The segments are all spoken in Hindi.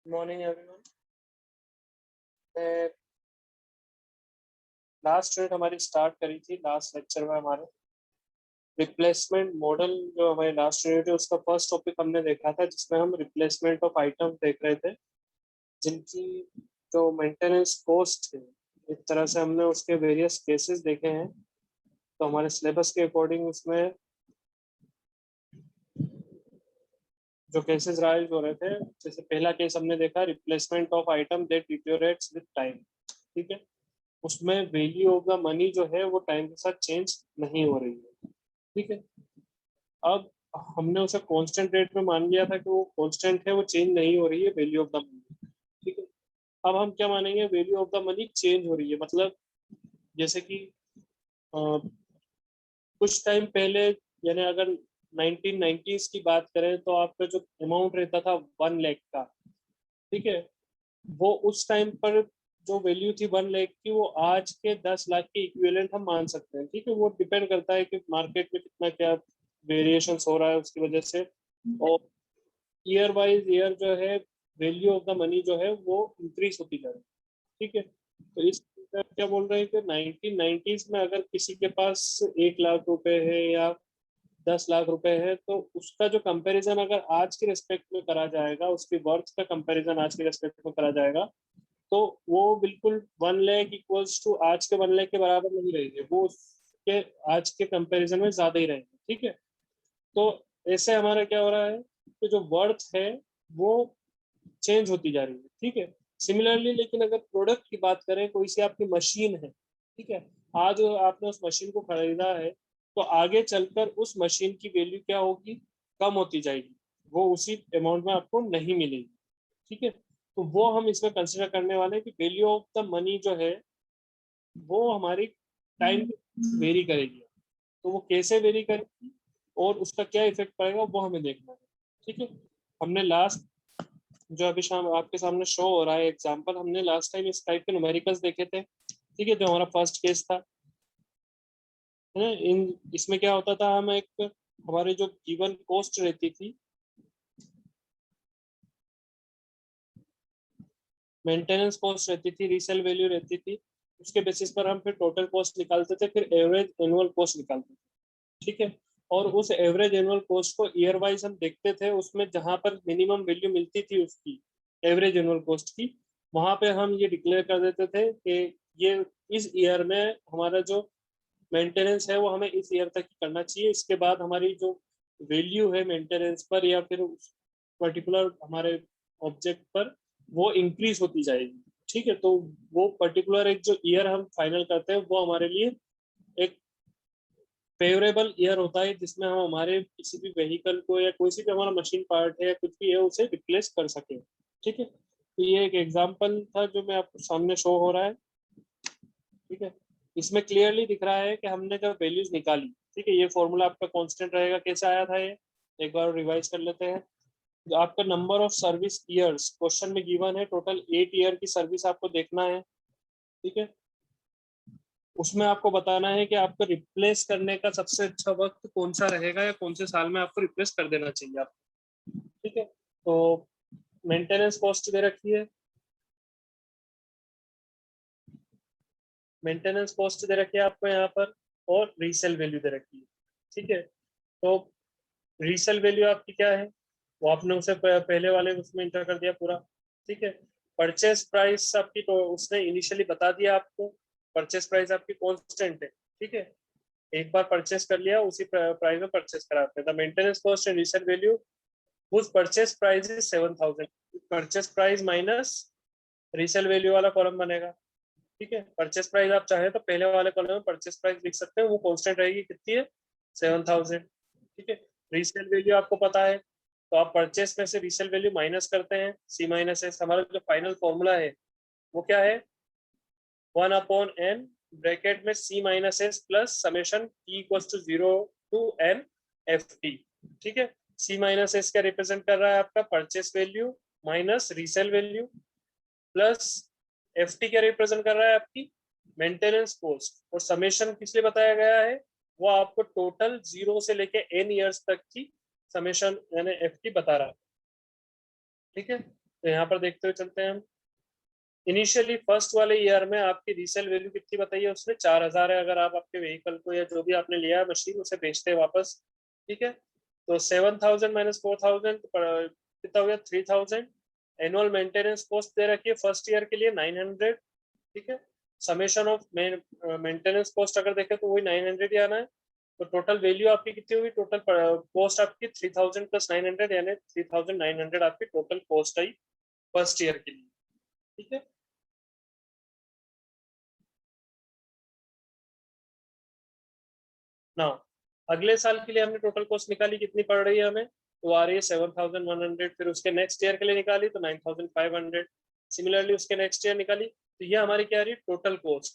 Morning everyone. लास्ट यूनिट हमारी स्टार्ट करी थी लास्ट लेक्चर में हमारे रिप्लेसमेंट मॉडल। जो हमारी लास्ट यूनिट है उसका फर्स्ट टॉपिक हमने देखा था, जिसमें हम रिप्लेसमेंट ऑफ आइटम देख रहे थे जिनकी जो मेंटेनेंस कॉस्ट है। एक तरह से हमने उसके वेरियस केसेस देखे हैं। तो हमारे सिलेबस के अकॉर्डिंग उसमें जो केसेस राइज हो रहे थे, जैसे पहला केस हमने देखा replacement of item that deteriorates with time. ठीक है, उसमें वैल्यू ऑफ द मनी जो है वो टाइम के साथ चेंज नहीं हो रही है। ठीक है, अब हमने उसे कांस्टेंट रेट में मान लिया था कि वो कांस्टेंट है, वो चेंज नहीं हो रही है वैल्यू ऑफ द मनी। ठीक है, अब हम क्या मानेंगे, value of the money change हो रही है। मतलब जैसे कि कुछ टाइम पहले, यानी अगर 1990s की बात करें तो आपका जो अमाउंट रहता था 1 लाख का, ठीक है, वो उस टाइम पर जो वैल्यू थी 1 लाख की, वो आज के 10 लाख के इक्विवेलेंट हम मान सकते हैं। ठीक है, वो डिपेंड करता है कि मार्केट में कितना क्या वेरिएशन हो रहा है उसकी वजह से। और ईयर वाइज ईयर जो है वैल्यू ऑफ द मनी जो है वो इंक्रीज होती जा रही है। ठीक है, तो इस क्या बोल रहे हैं कि 1990s में अगर किसी के पास 1 लाख रुपए है या 10 लाख रुपए है, तो उसका जो कंपैरिजन अगर आज के रेस्पेक्ट में करा जाएगा, उसकी वर्थ का कंपैरिजन आज के रेस्पेक्ट में करा जाएगा, तो वो बिल्कुल 1 लाख इक्वल्स टू आज के 1 लाख के बराबर नहीं रहेंगे, वो उसके आज के कंपैरिजन में ज्यादा ही रहेंगे। ठीक है, तो ऐसे हमारा क्या हो रहा है कि जो वर्थ है वो चेंज होती जा रही है। ठीक है, सिमिलरली लेकिन अगर प्रोडक्ट की बात करें, कोई सी आपकी मशीन है, ठीक है, आज आपने उस मशीन को खरीदा है, तो आगे चलकर उस मशीन की वैल्यू क्या होगी, कम होती जाएगी, वो उसी अमाउंट में आपको नहीं मिलेगी। ठीक है, तो वो हम इसमें कंसिडर करने वाले हैं कि वैल्यू ऑफ द मनी जो है वो हमारी टाइम वेरी करेगी। तो वो कैसे वेरी करेगी और उसका क्या इफेक्ट पड़ेगा वो हमें देखना है। ठीक है, हमने लास्ट जो अभी शाम आपके सामने शो हो रहा है एग्जांपल, हमने लास्ट टाइम इस टाइप के न्यूमेरिकल्स देखे थे। ठीक है, जो हमारा फर्स्ट केस था, है ना, इन इसमें क्या होता था, हम एक हमारी जो गिवन कॉस्ट रहती थी, मेंटेनेंस कॉस्ट रहती थी, रीसेल वैल्यू रहती थी, उसके बेसिस पर हम फिर टोटल कॉस्ट निकालते थे, फिर एवरेज एनुअल कॉस्ट निकालते थे। ठीक है, और उस एवरेज एनुअल कॉस्ट को ईयर वाइज हम देखते थे, उसमें जहां पर मिनिमम वैल्यू मिलती थी उसकी एवरेज एनुअल कॉस्ट की, वहां पे हम ये डिक्लेयर कर देते थे कि ये इस ईयर में हमारा जो मेंटेनेंस है वो हमें इस ईयर तक ही करना चाहिए। इसके बाद हमारी जो वैल्यू है मेंटेनेंस पर या फिर पर्टिकुलर हमारे ऑब्जेक्ट पर, वो इंक्रीज होती जाएगी। ठीक है, तो वो पर्टिकुलर एक जो ईयर हम फाइनल करते हैं वो हमारे लिए एक फेवरेबल ईयर होता है, जिसमें हम हमारे किसी भी व्हीकल को या कोई सी भी हमारा मशीन पार्ट है या कुछ भी है उसे रिप्लेस कर सके। ठीक है, तो ये एक एग्जांपल था जो मैं आपको सामने शो हो रहा है। ठीक है, इसमें क्लियरली दिख रहा है कि हमने जब वैल्यूज निकाली, ठीक है, ये फॉर्मूला आपका कांस्टेंट रहेगा। कैसे आया था ये, एक बार रिवाइज कर लेते हैं। जो आपका number of service years question में गिवन है, टोटल 8 ईयर की सर्विस आपको देखना है। ठीक है, उसमें आपको बताना है कि आपको रिप्लेस करने का सबसे अच्छा वक्त कौन सा रहेगा या कौन से साल में आपको रिप्लेस कर देना चाहिए आपको। ठीक है, तो मेंटेनेंस कॉस्ट दे रखी है, मेंटेनेंस कॉस्ट दे रखी है आपको यहाँ पर, और रीसेल वैल्यू दे रखी है। ठीक है, तो रीसेल वैल्यू आपकी क्या है, वो आपने उसे पहले वाले उसमें इंटर कर दिया पूरा। ठीक है, परचेस प्राइस आपकी तो उसने इनिशियली बता दिया आपको, परचेस प्राइस आपकी कांस्टेंट है। ठीक है, एक बार परचेस कर लिया उसी प्राइस में परचेस कराते हैं। The maintenance cost and resale value whose purchase price is 7,000, purchase price minus resale value वाला कॉलम बनेगा। ठीक है, परचेस प्राइस आप चाहे तो पहले वाले कॉलम में परचेस प्राइस लिख सकते हैं, वो कांस्टेंट रहेगी, कितनी है, 7,000। ठीक है, रीसेल वैल्यू आपको पता है, तो आप परचेस में से रीसेल वैल्यू माइनस करते हैं, सी माइनस एस। हमारा जो फाइनल फॉर्मूला है वो क्या है, 1/n ब्रैकेट में C minus S plus summation T equals to 0 to n F T. ठीक है, सी माइनस एस क्या रिप्रेजेंट कर रहा है, आपका purchase value minus resale value, plus F T क्या रिप्रेजेंट कर रहा है, आपकी मेंटेनेंस कॉस्ट। और समेशन किस लिए बताया गया है, वो आपको टोटल 0 से लेके n ईयर्स तक की समेशन यानी एफ टी बता रहा है। ठीक है, तो यहाँ पर देखते हुए चलते हैं हम। इनिशियली फर्स्ट वाले ईयर में आपकी रीसेल वैल्यू कितनी बताइए उसने, 4000 है। अगर आप आपके व्हीकल को या जो भी आपने लिया है मशीन उसे बेचते हैं वापस, ठीक है। तो 7000 माइनस 4000 कितना हो गया, 3000। एनुअल मेंटेनेंस कॉस्ट दे रखी है फर्स्ट ईयर के लिए 900, ठीक है। समेशन ऑफ मेंटेनेंस कॉस्ट अगर देखें तो वही 900 ही आना है। तो टोटल वैल्यू आपकी कितनी होगी, टोटल कॉस्ट आपकी 3000 प्लस 900 यानी 3900 आपकी टोटल कॉस्ट आई फर्स्ट ईयर के लिए, ठीक है। ना अगले साल के लिए हमने टोटल कॉस्ट निकाली, कितनी पड़ रही है हमें, तो आ रही है 7100। फिर उसके नेक्स्ट ईयर के लिए निकाली तो 9500। सिमिलरली उसके नेक्स्ट ईयर निकाली तो ये हमारी क्या आ रही है, टोटल कॉस्ट,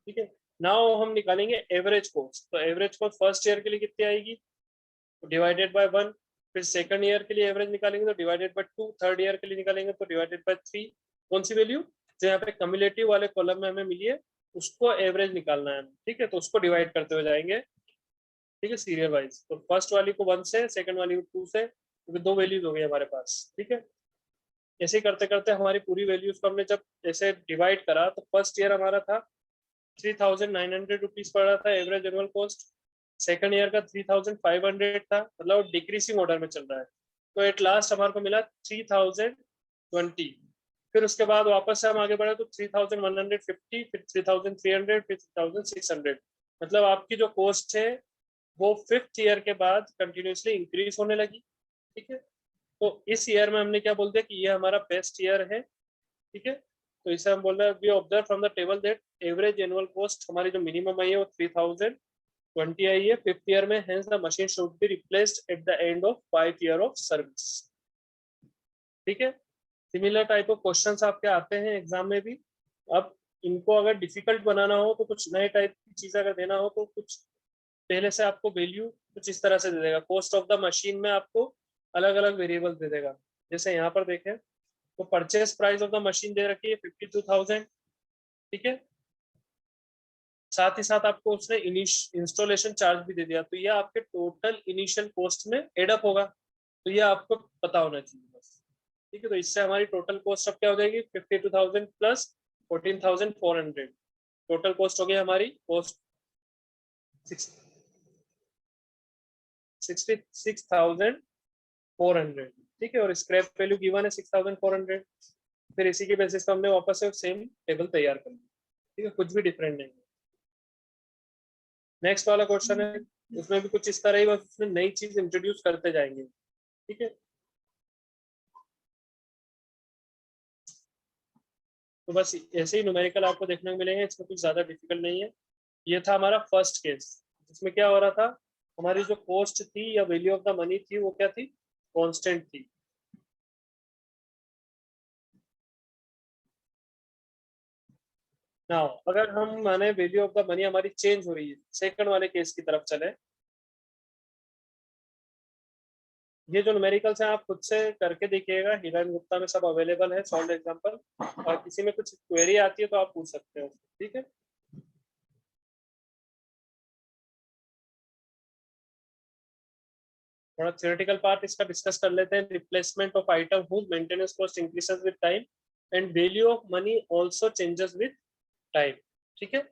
ठीक है। नाउ हम निकालेंगे एवरेज कॉस्ट। तो एवरेज कॉस्ट फर्स्ट ईयर के लिए कितनी आएगी, तो डिवाइडेड बाय 1। फिर सेकंड ईयर के लिए एवरेज निकालेंगे तो डिवाइडेड बाय 2। थर्ड ईयर के लिए निकालेंगे तो डिवाइडेड बाय 3। कौन सी वैल्यू, जो यहाँ पे कम्युलेटिव वाले कॉलम में हमें मिली है उसको एवरेज निकालना है, ठीक है। तो उसको डिवाइड करते हुए जाएंगे, ठीक है, सीरियल वाइज। तो फर्स्ट वाली को 1 से, सेकंड वाली को 2 से, क्योंकि दो वैल्यूज हो गई हमारे पास, ठीक है। ऐसे ही करते करते हमारी पूरी वैल्यूज को हमने जब ऐसे डिवाइड करा तो फर्स्ट ईयर हमारा था 3900 रुपीज पड़ रहा था average annual cost. Second year का 3500 था, मतलब डिक्रीसिंग ऑर्डर में चल रहा है। तो एट लास्ट हमारे को मिला 3020। फिर उसके बाद वापस से हम आगे बढ़े तो 3150, फिर 3300, फिर 3600। मतलब आपकी जो कॉस्ट है वो फिफ्थ ईयर के बाद कंटिन्यूसली इंक्रीज होने लगी, ठीक है। तो इस ईयर में हमने क्या बोल दिया कि ये हमारा बेस्ट ईयर है, ठीक है। तो इसे हम बोल रहे हैं we observe from the table that average annual cost हमारी जो मिनिमम आई है वो 3020 आई है फिफ्थ ईयर में। Hence the machine should be replaced at the end of 5 year of service, ठीक है। सिमिलर टाइप ऑफ क्वेश्चंस आपके आते हैं एग्जाम में भी। अब इनको अगर डिफिकल्ट बनाना हो तो कुछ नए टाइप की चीजें अगर देना हो तो कुछ पहले से आपको वैल्यू कुछ इस तरह से दे देगा। कॉस्ट ऑफ द मशीन में आपको अलग अलग वेरिएबल दे देगा। जैसे यहाँ पर देखें तो purchase price of the machine दे रखी है 52,000, ठीक है। साथ ही साथ आपको उसने इंस्टॉलेशन चार्ज भी दे दिया, तो ये आपके टोटल इनिशियल कॉस्ट में एडअप होगा। तो ये आपको पता होना चाहिए बस, ठीक है। तो इससे हमारी टोटल कॉस्ट अब क्या हो जाएगी, 52,000 प्लस 14,400। टोटल कॉस्ट हो गई हमारी कॉस्ट 66,400, ठीक है। और स्क्रैप वैल्यू गिवन है 6,400। फिर इसी के बेसिस पर हमने वापस से सेम टेबल तैयार कर ली, ठीक है, कुछ भी डिफरेंट नहीं है। नेक्स्ट वाला क्वेश्चन है, उसमें भी कुछ इस तरह ही, बस उसमें नई चीज इंट्रोड्यूस करते जाएंगे, ठीक है। तो बस ऐसे ही न्यूमेरिकल आपको देखने को मिलेंगे, इसमें कुछ ज्यादा डिफिकल्ट नहीं है। ये था हमारा फर्स्ट केस, जिसमें क्या हो रहा था, हमारी जो कॉस्ट थी या वैल्यू ऑफ द मनी थी वो क्या थी, कांस्टेंट थी। नाउ अगर हम माने वैल्यू ऑफ द मनी हमारी चेंज हो रही है, सेकंड वाले केस की तरफ चले। ये जो न्यूमेरिकल्स हैं आप खुद से करके देखिएगा, हिरन गुप्ता में सब अवेलेबल है सॉल्व एग्जांपल। और किसी में कुछ क्वेरी आती है तो आप पूछ सकते हो, ठीक है। थोड़ा थियोरेटिकल पार्ट इसका डिस्कस कर लेते हैं। Replacement of item whose maintenance cost increases with time and value of money also changes with time, ठीक है।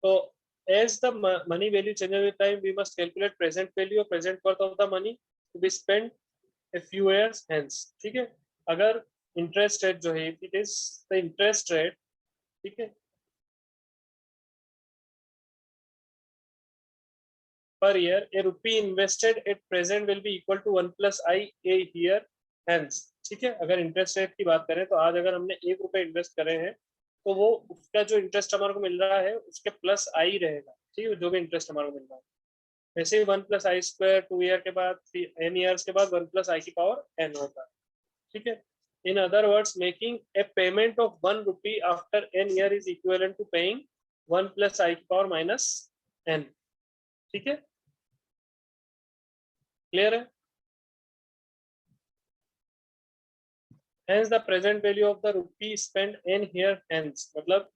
तो as the money value changes with time, we must calculate present value or present worth of the money to be spent a few years hence, ठीक है। अगर इंटरेस्ट रेट जो है, it is the interest rate, ठीक है, per year a rupee invested at present will be equal to 1 plus I a here hence, ठीक है। अगर इंटरेस्ट रेट की बात करें तो आज अगर हमने 1 रुपए इन्वेस्ट करे हैं तो वो उसका जो इंटरेस्ट हमारे को मिल रहा है उसके प्लस आई रहेगा, ठीक है, जो भी इंटरेस्ट हमारे को मिल रहा है। वैसे ही 1 plus I² 2 ईयर के बाद n ईयर्स के बाद 1 plus I की पावर n होता है, ठीक है। In other words making a payment of 1 rupee after n year is equivalent to paying 1 plus I की पावर माइनस n, ठीक है। क्लियर है। hence the present value of the rupee spent in here hence, मतलब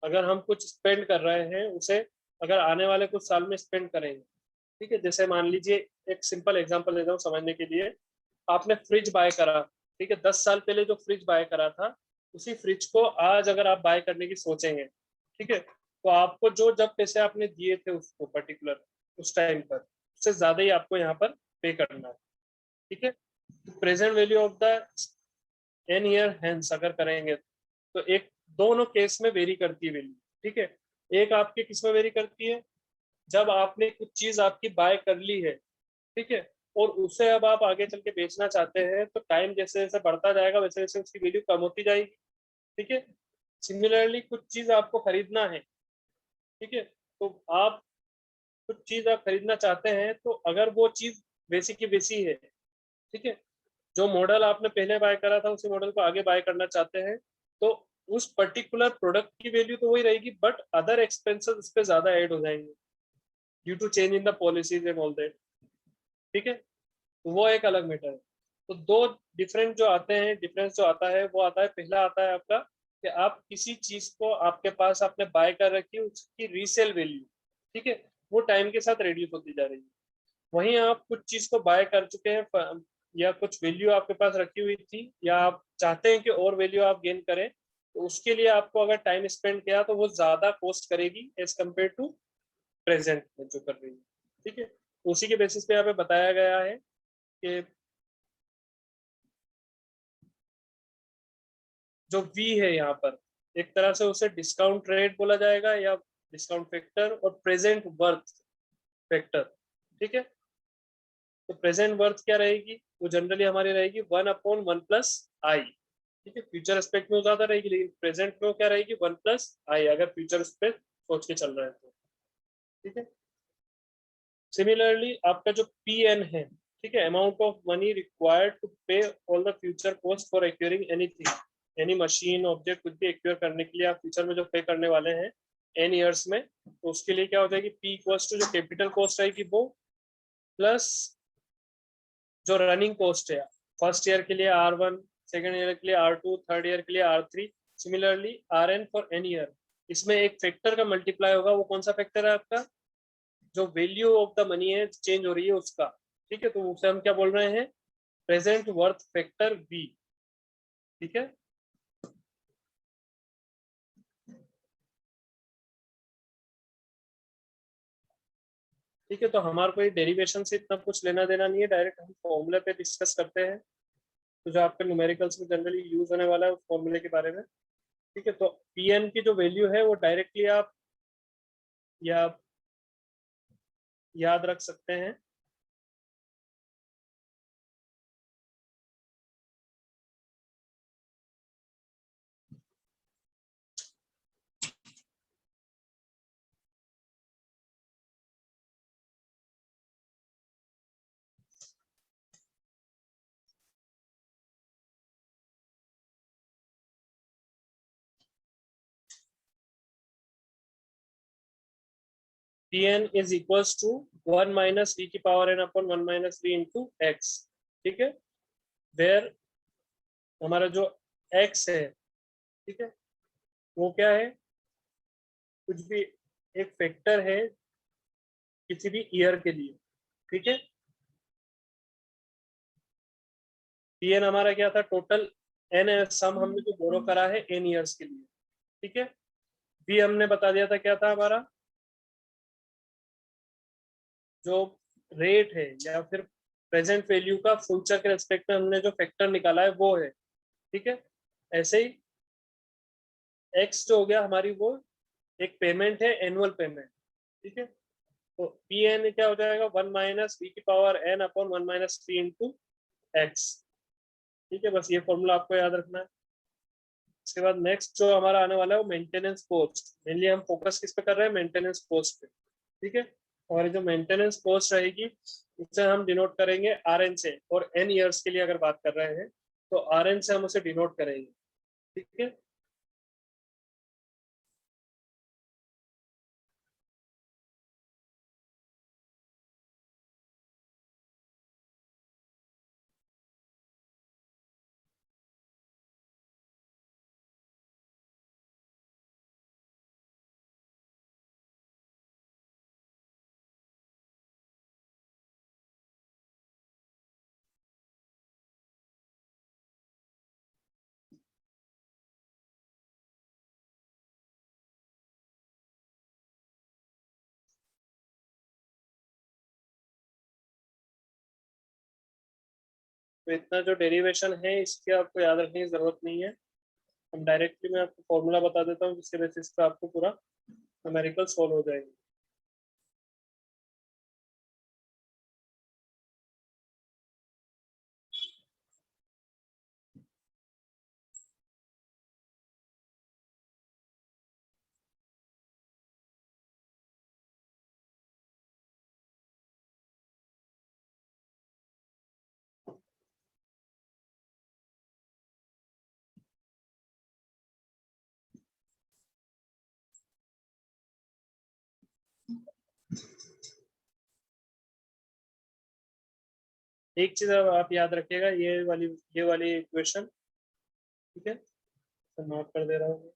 अगर हम कुछ स्पेंड कर रहे हैं उसे अगर आने वाले कुछ साल में स्पेंड करेंगे, ठीक है। जैसे मान लीजिए एक सिंपल एग्जांपल देता हूँ समझने के लिए। आपने फ्रिज बाय करा, ठीक है, 10 साल पहले जो फ्रिज बाय करा था, उसी फ्रिज को आज अगर आप बाय करने की सोचेंगे, ठीक है, तो आपको जो जब पैसे आपने दिए थे उसको पर्टिकुलर उस टाइम पर, उससे ज्यादा ही आपको यहाँ पर पे करना है। ठीक है, present value of the 10 year hence अगर करेंगे तो एक दोनों केस में वेरी करती है वैल्यू। ठीक है, एक आपके किस में वेरी करती है, जब आपने कुछ चीज आपकी बाय कर ली है, ठीक है, और उसे अब आप आगे चल के बेचना चाहते हैं, तो टाइम जैसे जैसे बढ़ता जाएगा वैसे वैसे उसकी वैल्यू कम होती जाएगी। ठीक है, सिमिलरली कुछ चीज आपको खरीदना है, ठीक है, तो आप कुछ चीज आप खरीदना चाहते हैं, तो अगर वो चीज वैसी की वैसी है, ठीक है, जो मॉडल आपने पहले बाय करा था उसी मॉडल को आगे बाय करना चाहते हैं, तो उस पर्टिकुलर प्रोडक्ट की वैल्यू तो वही रहेगी, बट अदर एक्सपेंसेस उस पर ज्यादा ऐड हो जाएंगे due to change in the policies and all that. ठीक है, तो वो एक अलग मैटर है। तो दो डिफरेंट जो आते हैं, डिफरेंस जो आता है वो आता है, पहला आता है आपका कि आप किसी चीज को आपके पास आपने बाय कर रखी है, उसकी रीसेल वैल्यू, ठीक है, वो टाइम के साथ रिड्यूस होती जा रही है। वहीं आप कुछ चीज को बाय कर चुके हैं, या कुछ वैल्यू आपके पास रखी हुई थी, या आप चाहते हैं कि और वैल्यू आप गेन करें, तो उसके लिए आपको अगर टाइम स्पेंड किया तो वो ज्यादा कॉस्ट करेगी एज कम्पेयर टू प्रेजेंट में जो कर रही है। ठीक है, उसी के बेसिस पे यहाँ पे बताया गया है कि जो वी है यहाँ पर, एक तरह से उसे डिस्काउंट रेट बोला जाएगा या डिस्काउंट फैक्टर, और प्रेजेंट वर्थ फैक्टर। ठीक है, तो प्रेजेंट वर्थ क्या रहेगी, वो जनरली हमारी रहेगी 1/1 + i। ठीक है, फ्यूचर एस्पेक्ट में ज्यादा रहेगी, लेकिन प्रेजेंट में क्या रहेगी 1 + i, अगर फ्यूचर पे सोच के चल रहे हैं तो। ठीक है, सिमिलरली आपका जो पी एन है, ठीक है, amount of money required to pay all the future cost for acquiring anything, any machine object कुछ भी एक्वायर करने के लिए आप फ्यूचर में जो पे करने वाले हैं एन ईयर्स में, तो उसके लिए क्या हो जाएगी, पी इक्वल्स टू जो कैपिटल कॉस्ट रहेगी वो, प्लस जो रनिंग कॉस्ट है, फर्स्ट ईयर के लिए R1, सेकेंड ईयर के लिए R2, थर्ड ईयर के लिए R3, similarly RN for N year. इसमें एक फैक्टर का मल्टीप्लाई होगा, वो कौन सा फैक्टर है आपका, जो वैल्यू ऑफ द मनी है चेंज हो रही है उसका। ठीक है, तो उसे हम क्या बोल रहे हैं, प्रेजेंट वर्थ फैक्टर V। ठीक है, ठीक है, तो हमारे को डेरिवेशन से इतना कुछ लेना देना नहीं है, डायरेक्ट हम फॉर्मूले पे डिस्कस करते हैं। तो जो आपके न्यूमेरिकल्स में जनरली यूज होने वाला है उस फॉर्मूले के बारे में। ठीक है, तो पी एन की जो वैल्यू है वो डायरेक्टली आप या याद रख सकते हैं। P N is equals to 1 - e⁻n/(1 - v × x। ठीक है, वेयर हमारा जो x है, ठीक है, वो क्या है, कुछ भी एक फैक्टर है किसी भी ईयर के लिए। ठीक है, पी एन हमारा क्या था, टोटल एन सम हमने जो बोरो करा है एन ईयर्स के लिए। ठीक है, बी हमने बता दिया था क्या था हमारा, जो रेट है या फिर प्रेजेंट वैल्यू का फ्यूचर के रेस्पेक्ट में हमने जो फैक्टर निकाला है वो है। ठीक है, ऐसे ही एक्स जो हो गया हमारी, वो एक पेमेंट है, एनुअल पेमेंट। ठीक है, तो पी एन क्या हो जाएगा, 1 - v⁻n/(1 - v × x। ठीक है, बस ये फॉर्मूला आपको याद रखना है। इसके बाद नेक्स्ट जो हमारा आने वाला है वो मेंटेनेंस कॉस्ट। मेनली हम फोकस किस पे कर रहे हैं, मेंटेनेंस कॉस्ट पे। ठीक है, और जो मेंटेनेंस कॉस्ट रहेगी उससे हम डिनोट करेंगे RN से, और एन ईयर्स के लिए अगर बात कर रहे हैं तो RN से हम उसे डिनोट करेंगे। ठीक है, तो इतना जो डेरिवेशन है इसकी आपको याद रखने की जरूरत नहीं है। हम डायरेक्टली मैं आपको फॉर्मूला बता देता हूँ जिसके बेसिस पे आपको पूरा न्यूमेरिकल सॉल्व हो जाएगी। एक चीज अब आप याद रखिएगा, ये वाली इक्वेशन, ठीक है, तो नोट कर दे रहा हूँ।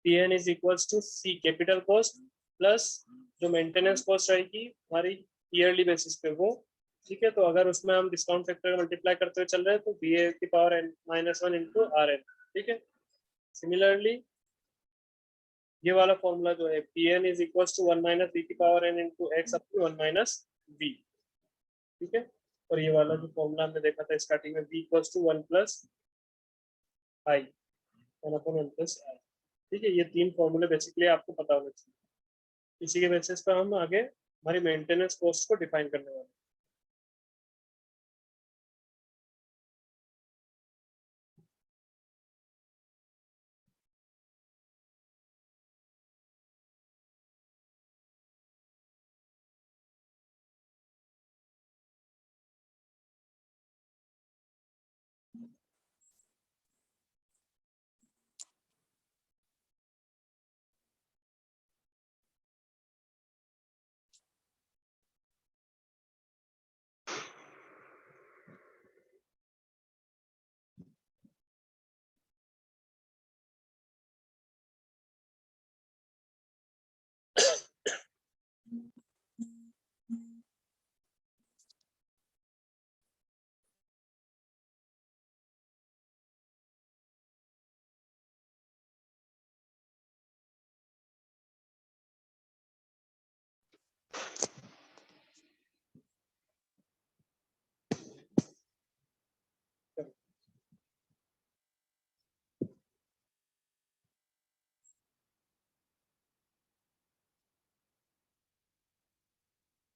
Pn is equals to C capital cost plus जो मेंटेनेंस कॉस्ट रहेगी हमारी ईयरली बेसिस पे वो, ठीक है। तो अगर उसमें हम डिस्काउंट फैक्टर मल्टीप्लाई करते हुए चल रहे हैं तो बी ए की power N minus one into R N, ठीक है। सिमिलरली ये वाला फॉर्मूला जो है P N is equal to one minus B की power N into X up to one minus B, ठीक है। और ये वाला जो फॉर्मूला हमने देखा था स्टार्टिंग में B equal to one plus I, one upon one plus I, ठीक है। ये तीन फॉर्मूले बेसिकली आपको पता होना चाहिए। इसी के बेसिस पर हम आगे हमारी मेंटेनेंस कॉस्ट को डिफाइन करने वाले हैं।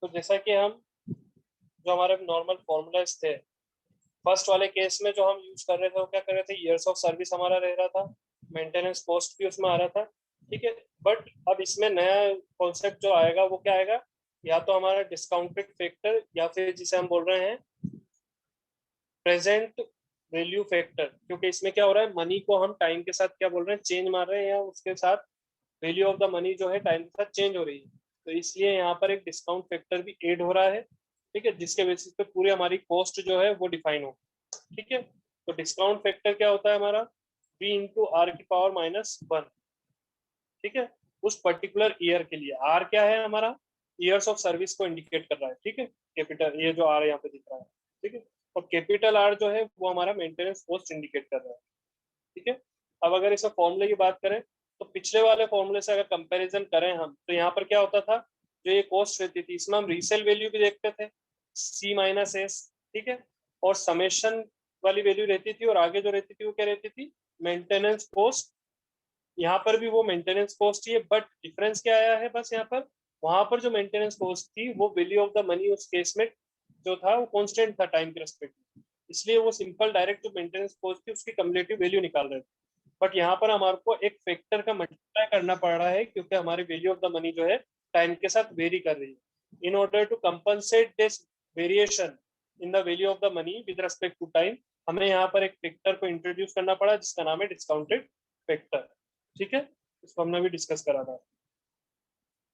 तो जैसा कि हम जो हमारे नॉर्मल फॉर्मूलाज थे फर्स्ट वाले केस में जो हम यूज कर रहे थे वो क्या कर रहे थे, ईयर्स ऑफ सर्विस हमारा रह रहा था, मेंटेनेंस कॉस्ट भी उसमें आ रहा था, ठीक है। बट अब इसमें नया कॉन्सेप्ट जो आएगा वो क्या आएगा, या तो हमारा डिस्काउंटेड फैक्टर या फिर जिसे हम बोल रहे हैं प्रेजेंट वैल्यू फैक्टर, क्योंकि इसमें क्या हो रहा है मनी को हम टाइम के साथ क्या बोल रहे हैं चेंज मार रहे हैं, या उसके साथ वैल्यू ऑफ द मनी जो है टाइम के साथ चेंज हो रही है। तो इसलिए यहाँ पर एक डिस्काउंट फैक्टर भी ऐड हो रहा है, ठीक है, जिसके बेसिस पे पूरी हमारी कॉस्ट जो है वो डिफाइन हो, ठीक है। तो डिस्काउंट फैक्टर क्या होता है हमारा बी इंटू आर की पावर माइनस वन, ठीक है। उस पर्टिकुलर ईयर के लिए आर क्या है हमारा, ईयर्स ऑफ सर्विस को इंडिकेट कर रहा है, ठीक है। कैपिटल ये जो आर यहाँ पे दिख रहा है, ठीक है। और कैपिटल आर जो है वो हमारा मेंटेनेंस कॉस्ट इंडिकेट कर रहा है, ठीक है। अब अगर इस फॉर्मूले की बात करें तो पिछले वाले फॉर्मूले से अगर कंपैरिजन करें हम तो यहाँ पर क्या होता था, जो ये कॉस्ट रहती थी इसमें हम रीसेल वैल्यू भी देखते थे सी माइनस एस, ठीक है। और समेशन वाली वैल्यू रहती थी और आगे जो रहती थी वो क्या रहती थी, मेंटेनेंस कॉस्ट। यहाँ पर भी वो मेंटेनेंस कॉस्ट ही है, बट डिफरेंस क्या आया है बस यहाँ पर, वहां पर जो मेंटेनेंस कॉस्ट थी वो वैल्यू ऑफ द मनी उस केस में जो था वो कांस्टेंट था टाइम के रेस्पेक्ट में, इसलिए वो सिंपल डायरेक्ट जो मेंटेनेंस कॉस्ट थी उसकी कम्युलेटिव वैल्यू निकाल रहे थे। बट यहाँ पर हमारे को एक फैक्टर का मल्टीप्लाई करना पड़ रहा है क्योंकि हमारी वैल्यू ऑफ द मनी जो है टाइम के साथ वेरी कर रही है। In order to compensate this variation in the value of the money with respect to time, हमें यहाँ पर एक फैक्टर को इंट्रोड्यूस करना पड़ा जिसका नाम है डिस्काउंटेड फैक्टर, ठीक है। इसको हमने भी डिस्कस करा था।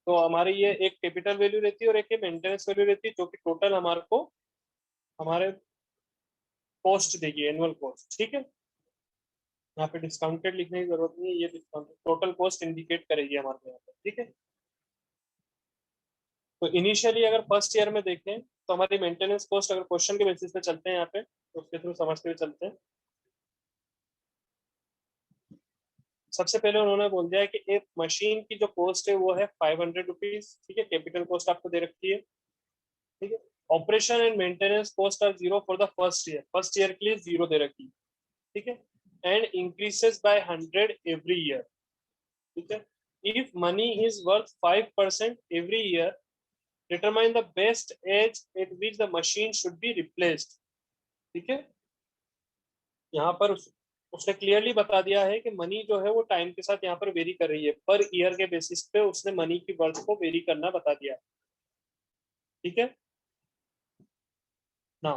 तो हमारी ये एक कैपिटल वैल्यू रहती है और एक मेंटेनेंस वैल्यू रहती है जो कि टोटल हमारे को हमारे कॉस्ट देगी, एनुअल कॉस्ट, ठीक है। यहाँ पे डिस्काउंटेड लिखने की जरूरत नहीं है, ये डिस्काउंटेड टोटल कॉस्ट इंडिकेट करेगी हमारे को यहाँ पे, ठीक है। तो इनिशियली अगर फर्स्ट ईयर में देखें तो हमारी मेंटेनेंस कॉस्ट अगर क्वेश्चन के बेसिस पे चलते हैं यहाँ पे तो उसके थ्रू समझते हुए चलते हैं। सबसे पहले उन्होंने बोल दिया है कि एक मशीन की जो कॉस्ट है वो है 500 रुपीज, ठीक है, कैपिटल कॉस्ट आपको दे रखी है। ठीक है। Operation and maintenance cost are zero for the first year के लिए जीरो दे रखी, ठीक है, and increases by 100 every year, ठीक है। If money is worth 5% every year, determine the best age at which the machine should be replaced, ठीक है। यहाँ पर उसने क्लियरली बता दिया है कि मनी जो है वो टाइम के साथ यहाँ पर वेरी कर रही है, पर ईयर के बेसिस पे उसने मनी की वर्थ को वेरी करना बता दिया, ठीक है ना।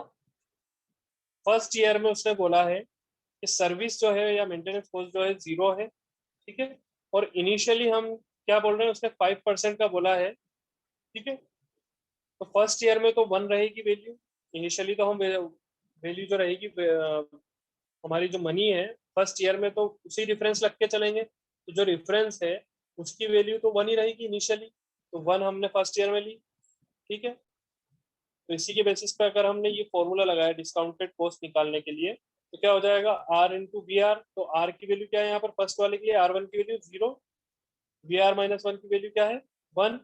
फर्स्ट ईयर में उसने बोला है कि सर्विस जो है या मेंटेनेंस कॉस्ट जो है जीरो है, ठीक है, और इनिशियली हम क्या बोल रहे हैं, उसने 5% का बोला है, ठीक है। तो फर्स्ट ईयर में तो 1 रहेगी वैल्यू, इनिशियली तो हम वैल्यू जो रहेगी हमारी जो मनी है फर्स्ट ईयर में तो उसी रेफरेंस लग के चलेंगे, तो जो रेफरेंस है उसकी वैल्यू तो 1 ही रहेगी इनिशियली, तो 1 हमने फर्स्ट ईयर में ली, ठीक है। तो इसी के बेसिस पे अगर हमने ये फॉर्मूला लगाया डिस्काउंटेड कॉस्ट निकालने के लिए, तो क्या हो जाएगा आर इंटू बी आर। तो आर की वैल्यू क्या है यहाँ पर फर्स्ट वाले के लिए, R1 की वैल्यू 0, BR-1 की वैल्यू क्या है 1,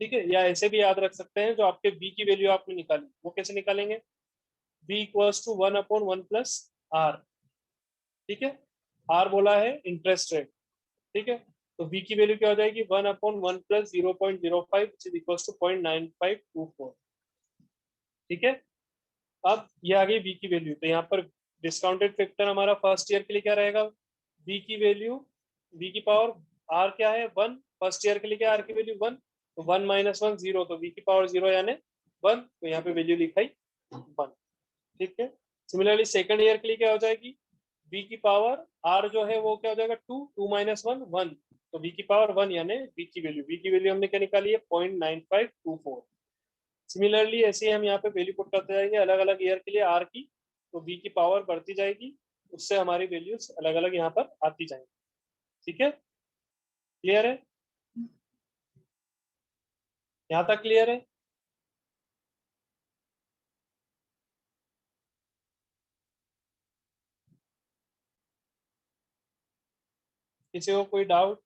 ठीक है। या ऐसे भी याद रख सकते हैं, जो आपके बी की वैल्यू आपने निकाली वो कैसे निकालेंगे, B equals to 1/1 plus R, ठीक है। आर बोला है इंटरेस्ट रेट, ठीक है। तो बी की वैल्यू क्या हो जाएगी 1/1 प्लस 0.05 इज इक्वल्स टू 0.9524, ठीक है। अब ये आ गई बी की वैल्यू, तो यहाँ पर डिस्काउंटेड फैक्टर हमारा फर्स्ट ईयर के लिए क्या रहेगा, बी की वैल्यू, बी की पावर आर क्या है 1, फर्स्ट ईयर के लिए क्या आर की वैल्यू 1, तो 1 - 1 0, तो बी की पावर 0 यानी 1, तो यहाँ पे वैल्यू लिखाई 1, ठीक है। सिमिलरली सेकंड ईयर के लिए क्या हो जाएगी, बी की पावर आर जो है वो क्या हो जाएगा 2, 2 - 1 1, तो बी की पावर 1 यानी बी की वैल्यू हमने क्या निकाली है 0.9524। सिमिलरली ऐसे ही हम यहाँ पे वैल्यू पुट करते जाएंगे अलग अलग ईयर के लिए आर की, तो बी की पावर बढ़ती जाएगी, उससे हमारी वैल्यूज अलग अलग यहाँ पर आती जाएंगी, ठीक है। क्लियर है, यहाँ तक क्लियर है। किसी को कोई डाउट,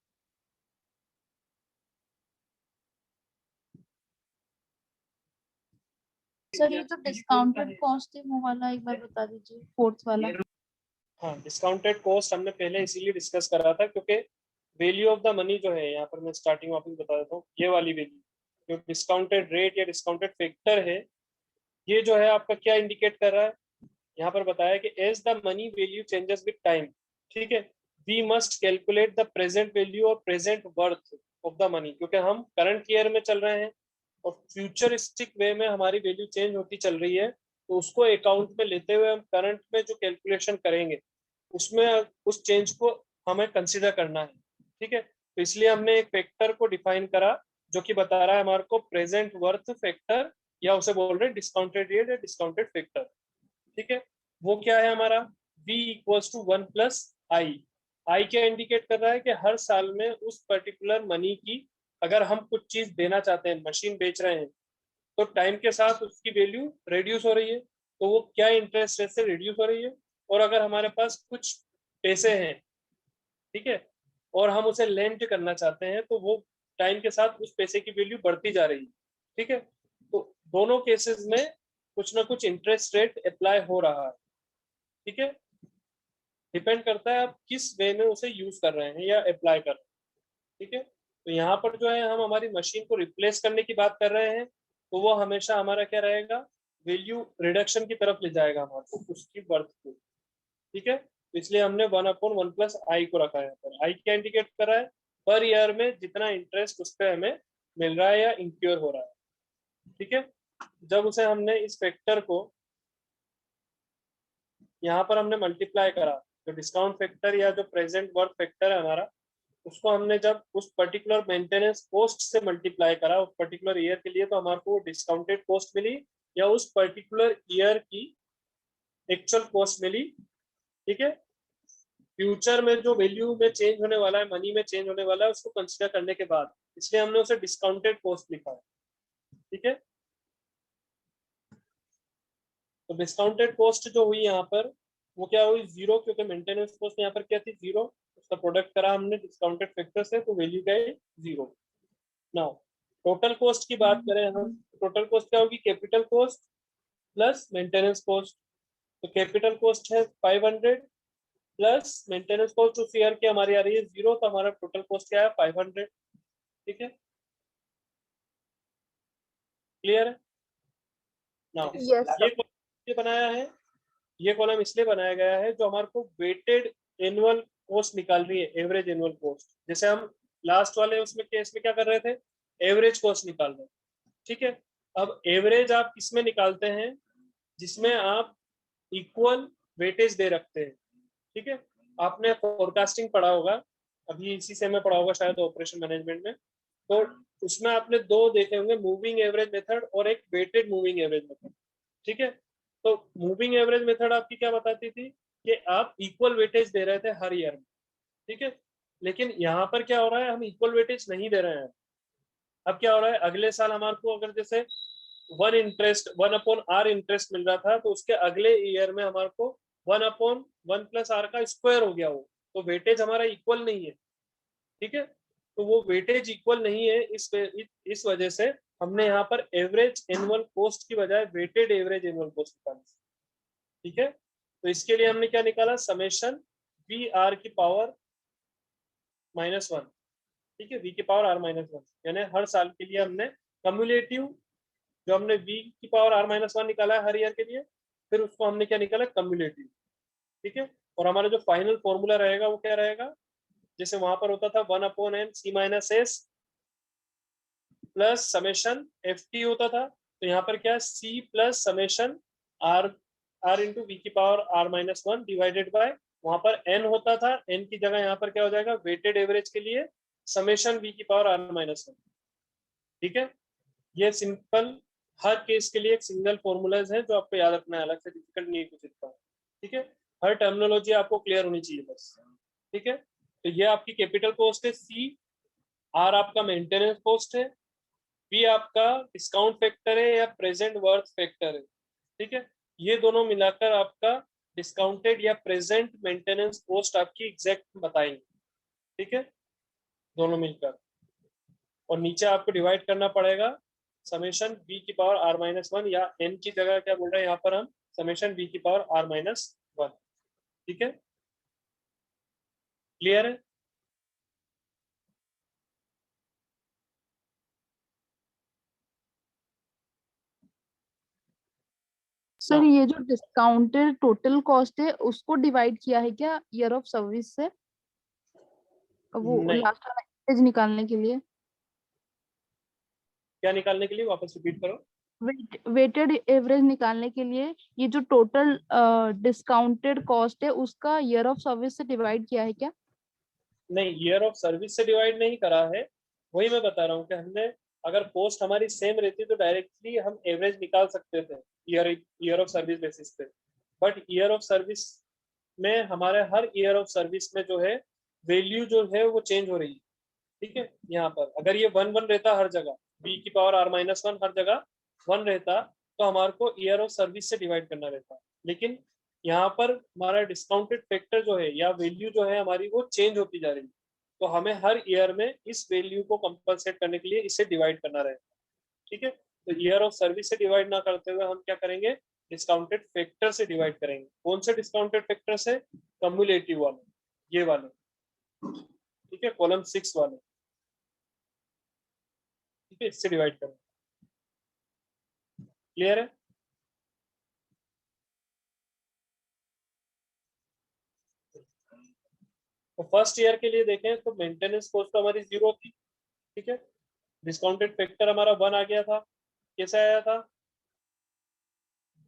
सर ये जो डिस्काउंटेड कॉस्ट है वो वाला एक बार बता दीजिए, फोर्थ वाला। हाँ डिस्काउंटेड कॉस्ट हमने पहले इसीलिए डिस्कस करा था क्योंकि वैल्यू ऑफ द मनी जो है यहाँ पर मैं स्टार्टिंग वापस बता देता हूँ, ये वाली वैल्यू जो डिस्काउंटेड रेट या डिस्काउंटेड फैक्टर है, ये जो है आपका क्या इंडिकेट कर रहा है, यहाँ पर बताया कि as the money value changes with time, ठीक है, we must calculate the present value और present worth of the money, क्योंकि हम करंट ईयर में चल रहे हैं और फ्यूचरिस्टिक वे में हमारी वैल्यू चेंज होती चल रही है, तो उसको अकाउंट में लेते हुए हम करंट में जो कैलकुलेशन करेंगे उसमें उस चेंज को हमें कंसिडर करना है, ठीक है। तो इसलिए हमने एक फैक्टर को डिफाइन करा जो कि बता रहा है हमारे को प्रेजेंट वर्थ फैक्टर, या उसे बोल रहे हैं डिस्काउंटेड रेट या डिस्काउंटेड फैक्टर, ठीक है। वो क्या है हमारा v इक्वल्स टू 1 प्लस आई। आई क्या इंडिकेट कर रहा है कि हर साल में उस पर्टिकुलर मनी की अगर हम कुछ चीज देना चाहते हैं, मशीन बेच रहे हैं, तो टाइम के साथ उसकी वैल्यू रिड्यूस हो रही है, तो वो क्या इंटरेस्ट रेट से रिड्यूस हो रही है। और अगर हमारे पास कुछ पैसे हैं, ठीक है, और हम उसे लेंड करना चाहते हैं, तो वो टाइम के साथ उस पैसे की वैल्यू बढ़ती जा रही है, ठीक है। तो दोनों केसेस में कुछ ना कुछ इंटरेस्ट रेट अप्लाई हो रहा है, ठीक है। डिपेंड करता है आप किस वे में उसे यूज कर रहे हैं या अप्लाई कर रहे हैं, ठीक है। तो यहाँ पर जो है हम हमारी मशीन को रिप्लेस करने की बात कर रहे हैं, तो वो हमेशा हमारा क्या रहेगा, वैल्यू रिडक्शन की तरफ ले जाएगा हमारे को उसकी वर्थ को, ठीक है। तो इसलिए हमने 1/1 प्लस आई को रखा है यहाँ पर। आई क्या इंडिकेट कर रहा है, पर ईयर में जितना इंटरेस्ट उस पर हमें मिल रहा है या इंक्योर हो रहा है, ठीक है। जब उसे हमने इस फैक्टर को यहाँ पर हमने मल्टीप्लाई करा, जो डिस्काउंट फैक्टर या जो प्रेजेंट वर्थ फैक्टर है हमारा, उसको हमने जब उस पर्टिकुलर मेंटेनेंस कॉस्ट से मल्टीप्लाई करा उस पर्टिकुलर ईयर के लिए, तो हमारे को डिस्काउंटेड कॉस्ट मिली या उस पर्टिकुलर ईयर की एक्चुअल कॉस्ट मिली, ठीक है। फ्यूचर में जो वैल्यू में चेंज होने वाला है, मनी में चेंज होने वाला है, उसको कंसिडर करने के बाद, इसलिए हमने उसे डिस्काउंटेड कॉस्ट लिखा है, ठीक है। तो डिस्काउंटेड कॉस्ट जो हुई यहाँ पर वो क्या हुई 0, क्योंकि मेंटेनेंस कॉस्ट यहाँ पर क्या थी 0, उसका प्रोडक्ट करा हमने डिस्काउंटेड फैक्टर से, तो वैल्यू क्या है 0। नाउ टोटल कॉस्ट की बात करें हम, टोटल कॉस्ट क्या होगी, capital cost plus maintenance cost. तो कैपिटल कॉस्ट है 500 प्लस मेंटेनेंस कॉस्ट उस ईयर की हमारी आ रही है 0, तो हमारा टोटल कॉस्ट क्या है 500। ठीक है, क्लियर है ना। यस ये कॉलम बनाया है, ये कॉलम इसलिए बनाया गया है जो हमारे को वेटेड एनुअल कॉस्ट निकाल रही है, एवरेज एनुअल कॉस्ट। जैसे हम लास्ट वाले उसमें केस में क्या कर रहे थे, एवरेज कॉस्ट निकाल रहे हैं। ठीक है, अब एवरेज आप किसमें निकालते हैं, जिसमें आप इक्वल वेटेज दे रखते हैं। ठीक है, आपने फोरकास्टिंग पढ़ा होगा, अभी इसी से में पढ़ा होगा शायद ऑपरेशन मैनेजमेंट में, तो उसमें आपने दो देखे होंगे, मूविंग एवरेज मेथड और एक वेटेड मूविंग एवरेज मेथड। ठीक है, तो मूविंग एवरेज मेथड आपकी क्या बताती थी कि आप इक्वल वेटेज दे रहे थे हर ईयर में। ठीक है, लेकिन यहाँ पर क्या हो रहा है, हम इक्वल वेटेज नहीं दे रहे हैं। अब क्या हो रहा है, अगले साल हमारे को अगर जैसे 1/r इंटरेस्ट मिल रहा था, तो उसके अगले ईयर में हमारे को 1/1+r का स्क्वायर हो गया वो, तो वेटेज हमारा इक्वल नहीं है। ठीक है, तो वो वेटेज इक्वल नहीं है, इस वजह से हमने यहाँ पर एवरेज एनुअल कॉस्ट की बजाय वेटेड एवरेज एनुअल कॉस्ट निकाला। ठीक है, तो इसके लिए हमने क्या निकाला, समेशन VR की पावर -1। ठीक है, V की पावर R-1, यानी हर साल के लिए हमने कम्युलेटिव, जो हमने V की पावर R-1 निकाला है हर ईयर के लिए, फिर उसको हमने क्या निकाला, कम्युलेटिव। ठीक है, और हमारा जो फाइनल फॉर्मूला रहेगा वो क्या रहेगा, जैसे वहां पर होता था 1/n C-S plus summation FT होता था, तो यहाँ पर क्या है, C plus summation R into V की पावर R-1 डिवाइडेड बाय, वहां पर n होता था, n की जगह यहाँ पर क्या हो जाएगा, वेटेड एवरेज के लिए समेशन V की पावर R-1। ठीक है, ये सिंपल हर केस के लिए एक सिंगल फॉर्मूलाज है जो आपको याद रखना है, अलग से डिफिकल्ट नहीं है कुछ इतना। ठीक है, हर टर्मिनोलॉजी आपको क्लियर होनी चाहिए बस। ठीक है, तो ये आपकी कैपिटल कॉस्ट है, C, R आपका मेंटेनेंस कॉस्ट है, B आपका डिस्काउंट फैक्टर है या प्रेजेंट वर्थ फैक्टर है। ठीक है, ये दोनों मिलाकर आपका डिस्काउंटेड या प्रेजेंट मेंटेनेंस कॉस्ट आपकी एग्जैक्ट बताएंगे। ठीक है, दोनों मिलकर, और नीचे आपको डिवाइड करना पड़ेगा समेशन V की पावर R-1, या n की जगह क्या बोल रहे हैं यहाँ पर हम, समेशन V की पावर R-1। ठीक है, क्लियर है। सर, ये जो डिस्काउंटेड टोटल कॉस्ट है उसको डिवाइड किया है क्या ईयर ऑफ सर्विस से, वो नहीं, लास्ट वाला एवरेज निकालने के लिए? क्या निकालने के लिए, वापस रिपीट करो। वेटेड एवरेज निकालने के लिए ये जो टोटल डिस्काउंटेड कॉस्ट है उसका ईयर ऑफ सर्विस से डिवाइड किया है क्या? नहीं, ईयर ऑफ सर्विस से डिवाइड नहीं करा है, वही मैं बता रहा हूँ कि हमने अगर पोस्ट हमारी सेम रहती तो डायरेक्टली हम एवरेज निकाल सकते थे ईयर ऑफ सर्विस बेसिस पे, बट ईयर ऑफ सर्विस में हमारे हर ईयर ऑफ सर्विस में जो है वैल्यू जो है वो चेंज हो रही है। ठीक है, यहाँ पर अगर ये 1/1 रहता हर जगह, V की पावर R-1 हर जगह 1 रहता, तो हमारे को ईयर ऑफ सर्विस से डिवाइड करना रहता, लेकिन यहाँ पर हमारा डिस्काउंटेड फैक्टर जो है या वैल्यू जो है हमारी वो चेंज होती जा रही है, तो हमें हर ईयर में इस वैल्यू को कंपनसेट करने के लिए इसे डिवाइड करना रहेगा। ठीक है, तो ईयर ऑफ सर्विस से डिवाइड ना करते हुए हम क्या करेंगे, डिस्काउंटेड फैक्टर से डिवाइड करेंगे। कौन से डिस्काउंटेड फैक्टर से, कम्युलेटिव वाले, ये वाले। ठीक है, कॉलम 6 वाले। ठीक है, इससे डिवाइड करें, क्लियर है। तो फर्स्ट ईयर के लिए देखें तो मेंटेनेंस कॉस्ट तो हमारी 0 थी। ठीक है, डिस्काउंटेड फैक्टर हमारा 1 आ गया था, कैसे आया था,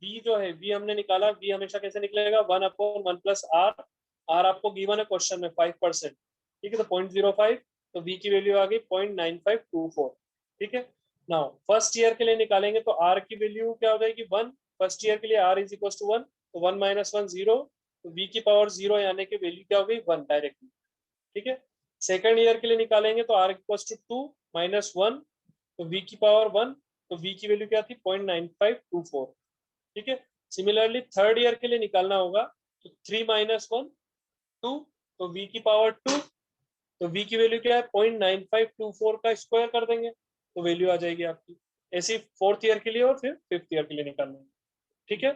बी जो है, बी हमने निकाला, बी हमेशा कैसे निकलेगा, 1/1+r, आर आपको गिवन है क्वेश्चन में 5%। ठीक है, तो 0.05, तो बी की वैल्यू आ गई 0.9524। ठीक है, नाउ फर्स्ट ईयर के लिए निकालेंगे तो आर की वैल्यू क्या हो जाएगी 1, फर्स्ट ईयर के लिए आर इज इक्वल टू 1, तो 1 - 1 0, तो बी की पावर 0 यानी कि वैल्यू क्या हो गई 1 डायरेक्टली। ठीक है, सेकंड ईयर के लिए निकालेंगे तो r इक्वल टू 2 - 1, तो v की पावर 1, तो v की वैल्यू क्या थी 0.9524। ठीक है, सिमिलरली थर्ड ईयर के लिए निकालना होगा तो 3 - 1 2, तो v की पावर 2, तो v की वैल्यू क्या है 0.9524 का स्क्वायर कर देंगे, तो वैल्यू आ जाएगी आपकी। ऐसे फोर्थ ईयर के लिए और फिर फिफ्थ ईयर के लिए निकालना है, ठीक है।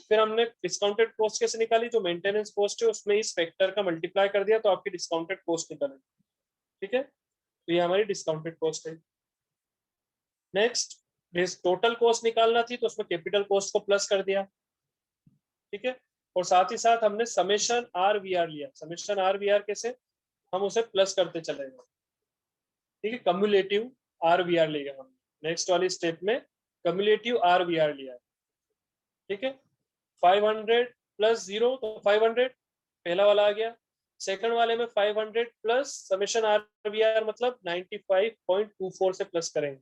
फिर हमने डिस्काउंटेड कॉस्ट कैसे निकाली, जो मेंटेनेंस कॉस्ट है उसमें इस फैक्टर का मल्टीप्लाई कर दिया तो आपकी डिस्काउंटेड कॉस्ट निकलेगी, ठीक है। तो ये हमारी डिस्काउंटेड कॉस्ट है। नेक्स्ट टोटल कॉस्ट निकालना थी तो उसमें कैपिटल कॉस्ट को प्लस कर दिया, ठीक है। और साथ ही साथ हमने समेशन आर वी आर लिया। समेशन आर वी आर कैसे, हम उसे प्लस करते चले गए, ठीक है। कम्युलेटिव आर वी आर लिया हमने नेक्स्ट वाली स्टेप में, कम्युलेटिव आर वी आर लिया, ठीक है। 500 प्लस 0 तो 500 पहला वाला आ गया। सेकंड वाले में 500 plus summation R V R मतलब 95.24 से प्लस करेंगे,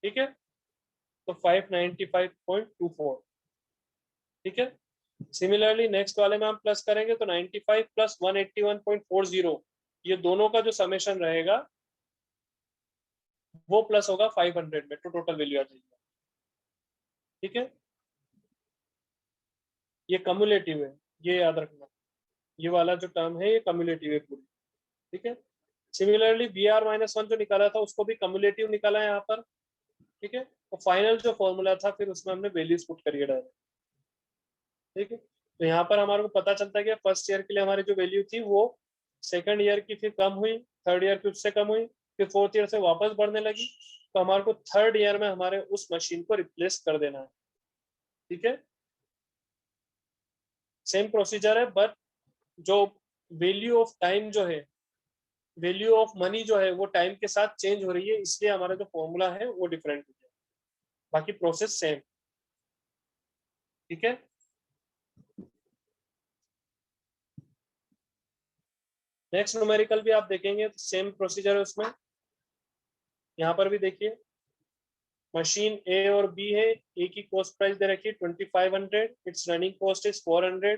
ठीक है। तो 595.24, ठीक है। सिमिलरली नेक्स्ट वाले में हम प्लस करेंगे तो 95 प्लस 181.40, ये दोनों का जो समेशन रहेगा वो प्लस होगा 500 में, तो टोटल वैल्यू आ जाएगी, ठीक है। ये कम्युलेटिव है, ये याद रखना, ये वाला जो टर्म है ये कम्युलेटिव है पूरी, ठीक है। Similarly B R minus one जो निकाला था उसको भी कम्युलेटिव निकाला है यहाँ पर, ठीक है। और फाइनल जो फॉर्मूला था फिर उसमें हमने वैल्यूज पुट करिए डायरेक्ट, ठीक है। तो यहाँ पर हमारे को पता चलता है कि फर्स्ट ईयर के लिए हमारी जो वैल्यू थी वो सेकंड ईयर की फिर कम हुई, थर्ड ईयर की उससे कम हुई, फिर फोर्थ ईयर से वापस बढ़ने लगी। तो हमारे को थर्ड ईयर में हमारे उस मशीन को रिप्लेस कर देना है, ठीक है। सेम प्रोसीजर है, बट जो वैल्यू ऑफ टाइम जो है, वैल्यू ऑफ मनी जो है वो टाइम के साथ चेंज हो रही है, इसलिए हमारा जो फॉर्मूला है वो डिफरेंट हो गया, बाकी प्रोसेस सेम, ठीक है। नेक्स्ट न्यूमेरिकल भी आप देखेंगे तो सेम प्रोसीजर है उसमें। यहाँ पर भी देखिए मशीन ए और बी है, ए की कॉस्ट प्राइस दे रखी है 2500, it's running cost is 400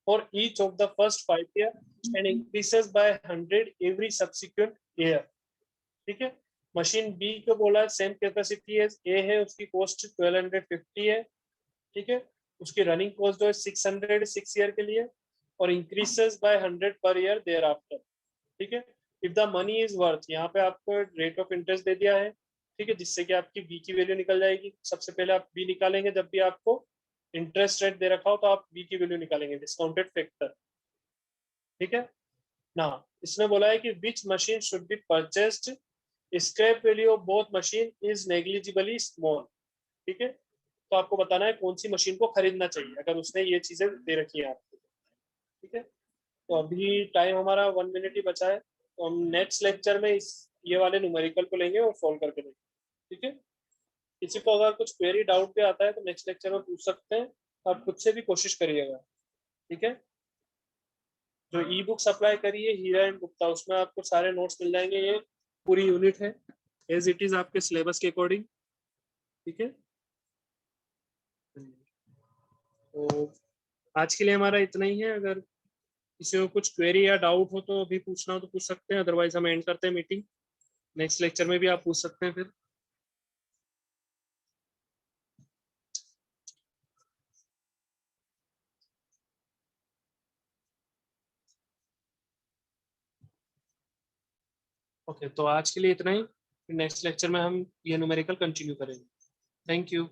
for each of the first 5 year and increases by 100 every subsequent year, ठीक है। मशीन बी को बोला है सेम कैपेसिटी है, ए है उसकी कॉस्ट 1250 है, ठीक है। उसकी रनिंग कॉस्ट जो है 600 6 ईयर के लिए और इंक्रीसेस bye 100 per year there after, ठीक है। If the money is worth, यहाँ पे आपको रेट ऑफ इंटरेस्ट दे दिया है, ठीक है, जिससे कि आपकी बी की वैल्यू निकल जाएगी। सबसे पहले आप बी निकालेंगे, जब भी आपको इंटरेस्ट रेट दे रखा हो तो आप बी की वैल्यू निकालेंगे, डिस्काउंटेड फैक्टर, ठीक है ना। इसमें बोला है कि विच machine should B purchased, scrap value of both machine is negligibly small, ठीक है। तो आपको बताना है कौन सी मशीन को खरीदना चाहिए अगर उसने ये चीजें दे रखी है आपको, ठीक है। तो अभी टाइम हमारा 1 मिनट ही बचा है, तो हम नेक्स्ट लेक्चर में इस ये वाले न्यूमेरिकल को लेंगे और सॉल्व करके देंगे, ठीक है। किसी को अगर कुछ क्वेरी डाउट भी आता है तो नेक्स्ट लेक्चर में पूछ सकते हैं, आप खुद से भी कोशिश करिएगा, ठीक है। जो ई बुक सप्लाई करी है हीरा एंड गुप्ता, उसमें आपको सारे नोट्स मिल जाएंगे, ये पूरी यूनिट है एज इट इज आपके सिलेबस के अकॉर्डिंग, ठीक है। तो आज के लिए हमारा इतना ही है, अगर किसी को कुछ क्वेरी या डाउट हो तो अभी पूछना हो तो पूछ सकते हैं, अदरवाइज हम एंड करते हैं मीटिंग। नेक्स्ट लेक्चर में भी आप पूछ सकते हैं फिर। ओके, तो आज के लिए इतना ही, फिर नेक्स्ट लेक्चर में हम ये न्यूमेरिकल कंटिन्यू करेंगे। Thank you.